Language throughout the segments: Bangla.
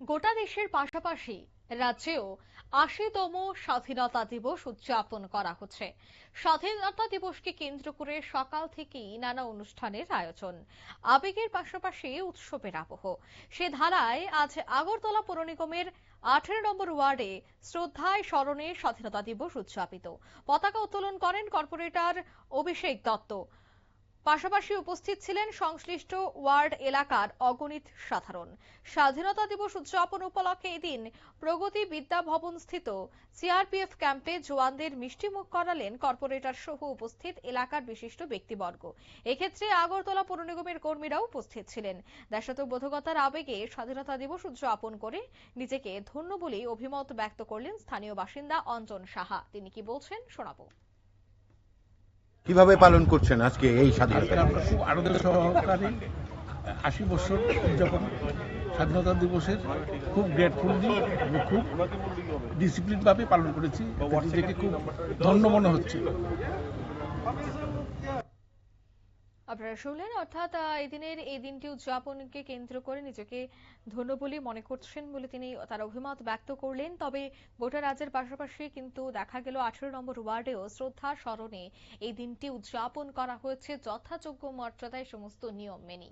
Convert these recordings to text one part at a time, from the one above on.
গোটা দেশের পাশাপাশি রাজ্যেও ৮০তম স্বাধীনতা দিবস উদযাপন করা হচ্ছে। স্বাধীনতা দিবসকে কেন্দ্র করে সকাল থেকেই নানা অনুষ্ঠানের আয়োজন, আবেগের পাশাপাশি উৎসবের আবহ। সে ধারায় আজ আগরতলা পৌর নিগমের ১৮ নম্বর ওয়ার্ডে শ্রদ্ধায় স্মরণে স্বাধীনতা দিবস উদযাপিত। পতাকা উত্তোলন করেন কর্পোরেটর অভিষেক দত্ত। পাশাপাশি উপস্থিত ছিলেন সংশ্লিষ্ট ওয়ার্ড এলাকার অগণিত সাধারণ। স্বাধীনতা দিবস উদযাপন উপলক্ষে এদিন প্রগতি বিদ্যা ভবন স্থিত সিআরপিএফ ক্যাম্পে জওয়ানদের মিষ্টিমুখ করালেন কর্পোরেটর সহ উপস্থিত এলাকার বিশিষ্ট ব্যক্তিবর্গ। এক্ষেত্রে আগরতলা পৌর নিগমের কর্মীরাও উপস্থিত ছিলেন। দেশাত্মবোধকতার আবেগে স্বাধীনতা দিবস উদযাপন করে নিজেকে ধন্য বলে অভিমত ব্যক্ত করলেন স্থানীয় বাসিন্দা অঞ্জন সাহা। তিনি কি বলছেন শোনাবো। কিভাবে পালন করছেন আজকে এই স্বাধীনতা? আমরা খুব আনন্দ সহকারে ৮০ বছর উদযাপন স্বাধীনতা দিবসের খুব গ্রেটফুলি এবং খুব ডিসিপ্লিনভাবে পালন করেছি। নিজেকে খুব ধন্য মনে হচ্ছে। আপনারা শুনলেন, অর্থাৎ এই দিনটি উদযাপনকে কেন্দ্র করে নিজেকে ধন্য বলে মনে করছেন বলে তিনি তার অভিমত ব্যক্ত করলেন। তবে গোটা রাজ্যের পাশাপাশি কিন্তু দেখা গেল ১৮ নম্বর ওয়ার্ডেও শ্রদ্ধা স্মরণে এই দিনটি উদযাপন করা হয়েছে যথাযোগ্য মর্যাদায় সমস্ত নিয়ম মেনে।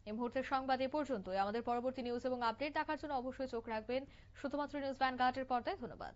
এই মুহূর্তের সংবাদ এ পর্যন্তই। আমাদের পরবর্তী নিউজ এবং আপডেট দেখার জন্য অবশ্যই চোখ রাখবেন শুধুমাত্র নিউজ ভ্যানগার্ডের পর্দায়। ধন্যবাদ।